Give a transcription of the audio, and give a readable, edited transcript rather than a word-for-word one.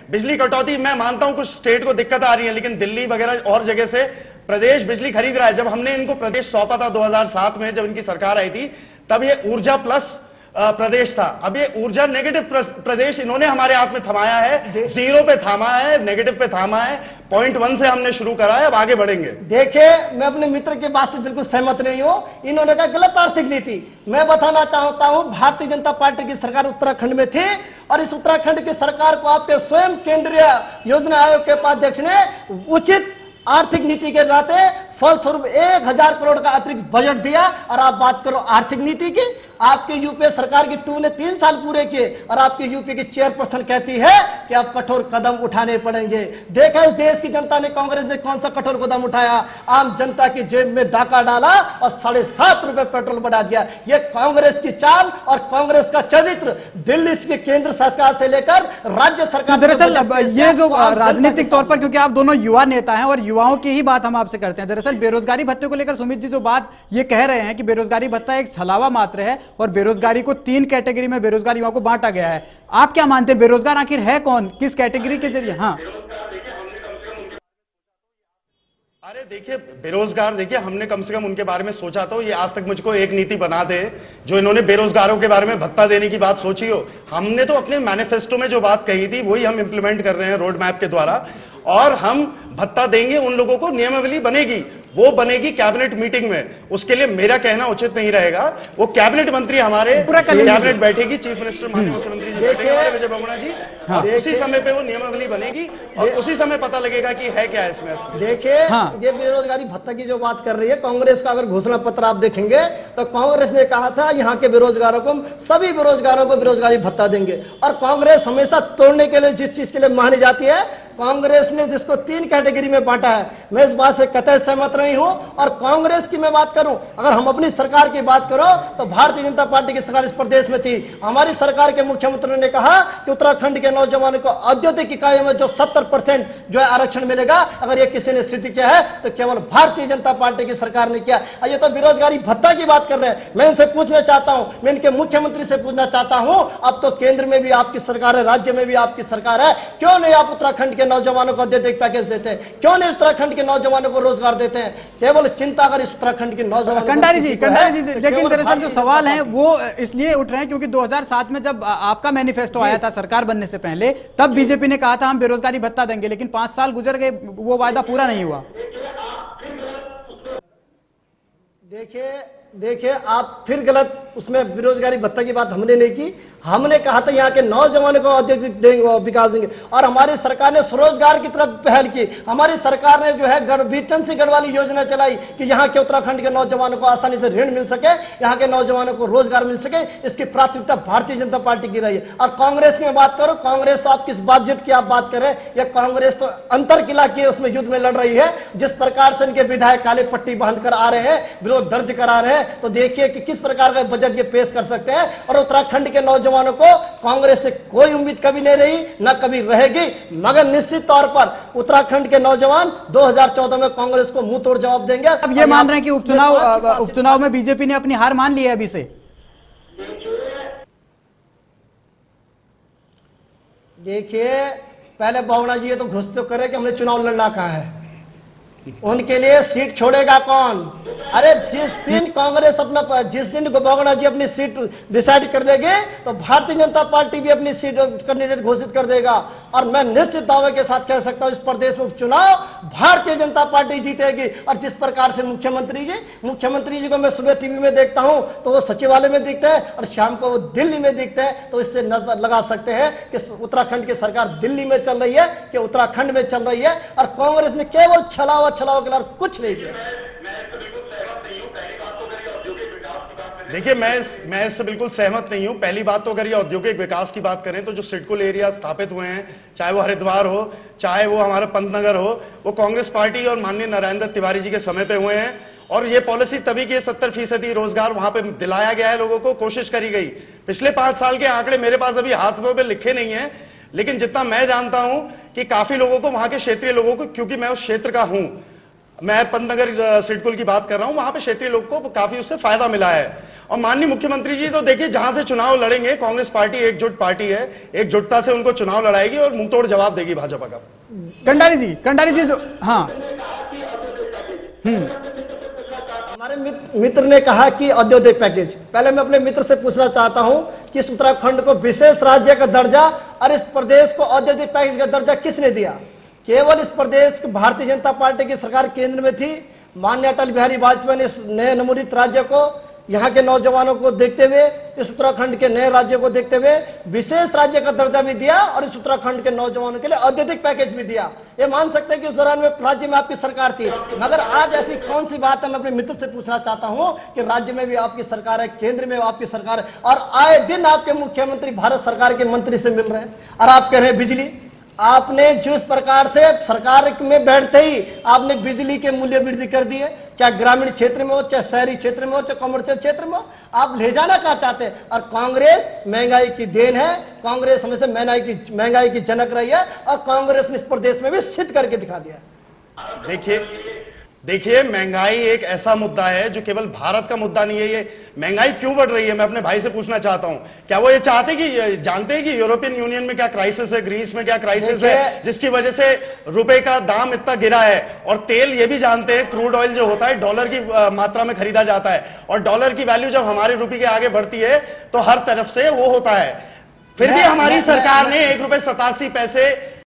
बिजली कटौती मैं मानता हूं कुछ स्टेट को दिक्कत आ रही है, लेकिन दिल्ली वगैरह और जगह से प्रदेश बिजली खरीद रहा है। जब हमने इनको प्रदेश सौंपा था 2007 में, जब इनकी सरकार आई थी, तब ये ऊर्जा प्लस प्रदेश था। अब ये ऊर्जा नेगेटिव प्रदेश इन्होंने हमारे हाथ में थमाया है, जीरो पे थामा है, नेगेटिव पे थामा है। 0.1 से हमने शुरू करा है, अब आगे बढ़ेंगे। देखिए, मैं अपने मित्र के बात से बिल्कुल सहमत नहीं हूं। इन्होंने कहा गलत आर्थिक नीति। मैं बताना चाहता हूं, भारतीय जनता पार्टी की सरकार उत्तराखंड में थी और इस उत्तराखंड की सरकार को आपके स्वयं केंद्रीय योजना आयोग के उपाध्यक्ष ने उचित आर्थिक नीति के नाते फलस्वरूप 1000 करोड़ का अतिरिक्त बजट दिया। और आप बात करो आर्थिक नीति की, आपके यूपीए सरकार की 2 ने 3 साल पूरे किए और आपके यूपी की चेयरपर्सन कहती है कि अब कठोर कदम उठाने पड़ेंगे। देखा इस देश की जनता ने, कांग्रेस ने कौन सा कठोर कदम उठाया? आम जनता की जेब में डाका डाला और 7.5 रुपए पेट्रोल बढ़ा दिया। यह कांग्रेस की चाल और कांग्रेस का चरित्र दिल्ली के केंद्र सरकार से लेकर राज्य सरकार। दरअसल ये जो राजनीतिक तौर पर, क्योंकि आप दोनों युवा नेता हैं और युवाओं की ही बात हम आपसे करते हैं, दरअसल बेरोजगारी भत्ते को लेकर सुमित जी जो बात ये कह रहे हैं कि बेरोजगारी भत्ता एक छलावा मात्र है और बेरोजगारी को 3 कैटेगरी में बेरोजगार युवाओं को बांटा गया है। आप क्या मानते हैं, बेरोजगार आखिर है कौन, किस कैटेगरी के जरिए? हाँ, अरे देखिए, बेरोजगार, देखिए हमने कम से कम उनके बारे में सोचा तो ये आज तक मुझको एक नीति बना दे जो इन्होंने बेरोजगारों के बारे में भत्ता देने की बात सोची हो। हमने तो अपने मैनिफेस्टो में जो बात कही थी वही हम इंप्लीमेंट कर रहे हैं रोड मैप के द्वारा, और हम भत्ता देंगे उन लोगों को। नियमावली बनेगी, वो बनेगी कैबिनेट मीटिंग में। उसके लिए मेरा कहना उचित नहीं रहेगा। वो कैबिनेट मंत्री हमारे कैबिनेट बैठेगी, चीफ मिनिस्टर माननीय मुख्यमंत्री जी बैठेंगे हमारे विजय बहुगुणा जी, और उसी समय पे वो नियमावली बनेगी और उसी समय पता लगेगा कि है क्या इसमें। देखिए, ये बेरोजगारी भत्ता की जो बात कर रही है, कांग्रेस का अगर घोषणा पत्र आप देखेंगे तो कांग्रेस ने कहा था यहाँ के बेरोजगारों को, सभी बेरोजगारों को बेरोजगारी भत्ता देंगे। और कांग्रेस हमेशा तोड़ने के लिए जिस चीज के लिए मानी जाती है, कांग्रेस ने जिसको 3 कैटेगरी में बांटा है, मैं इस बात से कतई सहमत नहीं हूं। और कांग्रेस की मैं बात करूं, अगर हम अपनी सरकार की बात करो तो भारतीय जनता पार्टी की सरकार इस प्रदेश में थी। हमारी सरकार के मुख्यमंत्री ने कहा कि उत्तराखंड के नौजवानों को औद्योगिक इकाइयों में जो 70% जो है आरक्षण मिलेगा, अगर ये किसी ने सिद्ध किया है तो केवल भारतीय जनता पार्टी की सरकार ने किया। ये तो बेरोजगारी भत्ता की बात कर रहे हैं। मैं इनसे पूछना चाहता हूं, मैं इनके मुख्यमंत्री से पूछना चाहता हूं, अब तो केंद्र में भी आपकी सरकार है, राज्य में भी आपकी सरकार है, क्यों नहीं आप उत्तराखंड के नौजवानों को औद्योगिक पैकेज देते हैं? क्यों नहीं उत्तराखंड के नौजवानों को रोजगार देते हैं? केवल चिंता अगर इस उत्तराखंड के नौजवानों। कंडारी जी, लेकिन दरअसल जो सवाल है वो इसलिए उठ रहे हैं क्योंकि 2007 में जब आपका मैनिफेस्टो आया था सरकार बनने से पहले, तब बीजेपी ने कहा था हम बेरोजगारी भत्ता देंगे, लेकिन 5 साल गुजर गए, वो वायदा पूरा नहीं हुआ। देखिए, आप फिर गलत, उसमें बेरोजगारी भत्ता की बात हमने नहीं की। हमने कहा था यहाँ के नौजवानों को औद्योगिक देंगे, विकास देंगे, और हमारी सरकार ने स्वरोजगार की तरफ पहल की। हमारी सरकार ने जो है वीटन से गढ़वाली योजना चलाई कि यहाँ के उत्तराखंड के नौजवानों को आसानी से ऋण मिल सके, यहाँ के नौजवानों को रोजगार मिल सके। इसकी प्राथमिकता भारतीय जनता पार्टी की रही है। और कांग्रेस की मैं बात करूं, कांग्रेस तो आप किस बातचीत की आप बात करें, यह कांग्रेस तो अंतर किला की उसमें युद्ध में लड़ रही है। जिस प्रकार से इनके विधायक काले पट्टी बांध कर आ रहे हैं, विरोध दर्ज करा रहे हैं, तो देखिए कि किस प्रकार का बजट ये पेश कर सकते हैं। और उत्तराखंड के नौजवानों को कांग्रेस से कोई उम्मीद कभी नहीं रही, ना कभी रहेगी, मगर निश्चित तौर पर उत्तराखंड के नौजवान 2014 में कांग्रेस को मुंह तोड़ जवाब देंगे। अब ये मान रहे हैं कि उपचुनाव में बीजेपी ने अपनी हार मान ली है अभी से। देखिए, पहले बहुगुणा जी ये तो घोषित तो करे कि हमने चुनाव लड़ना कहा है, उनके लिए सीट छोड़ेगा कौन? अरे जिस दिन कांग्रेस अपना, जिस दिन बहुगुणा जी अपनी सीट डिसाइड कर देंगे तो भारतीय जनता पार्टी भी अपनी सीट कैंडिडेट घोषित कर देगा। और मैं निश्चित दावे के साथ कह सकता हूं, इस प्रदेश में चुनाव भारतीय जनता पार्टी जीतेगी। और जिस प्रकार से मुख्यमंत्री जी को मैं सुबह टीवी में देखता हूं तो वो सचिवालय में दिखते हैं और शाम को वो दिल्ली में दिखते हैं, तो इससे नजर लगा सकते हैं कि उत्तराखंड की सरकार दिल्ली में चल रही है कि उत्तराखंड में चल रही है। और कांग्रेस ने केवल छलावा के अलावा कुछ नहीं किया। देखिए, मैं इससे बिल्कुल सहमत नहीं हूं। पहली बात तो अगर ये औद्योगिक विकास की बात करें तो जो सिडकुल एरिया स्थापित हुए हैं, चाहे वो हरिद्वार हो, चाहे वो हमारा पंतनगर हो, वो कांग्रेस पार्टी और माननीय नारायण दत्त तिवारी जी के समय पे हुए हैं। और ये पॉलिसी तभी की 70% रोजगार वहां पे दिलाया गया है लोगों को, कोशिश करी गई। पिछले 5 साल के आंकड़े मेरे पास अभी हाथ में लिखे नहीं है, लेकिन जितना मैं जानता हूं कि काफी लोगों को, वहां के क्षेत्रीय लोगों को, क्योंकि मैं उस क्षेत्र का हूं, मैं पंतनगर सिडकुल की बात कर रहा हूं, वहां पे क्षेत्रीय लोग को काफी उससे फायदा मिला है। और माननीय मुख्यमंत्री जी तो देखिए जहां से चुनाव लड़ेंगे, कांग्रेस पार्टी एकजुट पार्टी है, एकजुटता से उनको चुनाव लड़ाएगी और मुंहतोड़ जवाब देगी भाजपा का। कंडारी जी जो हाँ हमारे मित्र ने कहा कि औद्योगिक पैकेज, पहले मैं अपने मित्र से पूछना चाहता हूं कि इस उत्तराखंड को विशेष राज्य का दर्जा और इस प्रदेश को औद्योगिक पैकेज का दर्जा किसने दिया? केवल इस प्रदेश की भारतीय जनता पार्टी की सरकार केंद्र में थी। माननीय अटल बिहारी वाजपेयी ने इस नए नवोदित राज्य को, यहाँ के नौजवानों को देखते हुए, इस उत्तराखंड के नए राज्य को देखते हुए विशेष राज्य का दर्जा भी दिया और इस उत्तराखंड के नौजवानों के लिए औद्योगिक पैकेज भी दिया। ये मान सकते हैं कि उस दौरान में राज्य में आपकी सरकार थी, मगर आज ऐसी कौन सी बात है? मैं अपने मित्र से पूछना चाहता हूं कि राज्य में भी आपकी सरकार है, केंद्र में आपकी सरकार है, और आए दिन आपके मुख्यमंत्री भारत सरकार के मंत्री से मिल रहे हैं और आप कह रहे हैं बिजली। आपने जिस प्रकार से सरकार में बैठते ही आपने बिजली के मूल्य वृद्धि कर दिए, चाहे ग्रामीण क्षेत्र में हो, चाहे शहरी क्षेत्र में हो, चाहे कमर्शियल क्षेत्र में हो, आप ले जाना कहाँ चाहते हैं? और कांग्रेस महंगाई की देन है, कांग्रेस हमेशा महंगाई की जनक रही है और कांग्रेस ने इस प्रदेश में भी सिद्ध करके दिखा दिया। देखिए महंगाई एक ऐसा मुद्दा है जो केवल भारत का मुद्दा नहीं है। ये महंगाई क्यों बढ़ रही है, मैं अपने भाई से पूछना चाहता हूं। क्या वो ये जानते हैं कि यूरोपियन यूनियन में क्या क्राइसिस है, ग्रीस में क्या क्राइसिस है, जिसकी वजह से रुपए का दाम इतना गिरा है? और तेल ये भी जानते हैं, क्रूड ऑयल जो होता है डॉलर की मात्रा में खरीदा जाता है, और डॉलर की वैल्यू जब हमारे रुपये के आगे बढ़ती है तो हर तरफ से वो होता है। फिर भी हमारी सरकार ने 1 रुपए 87 पैसे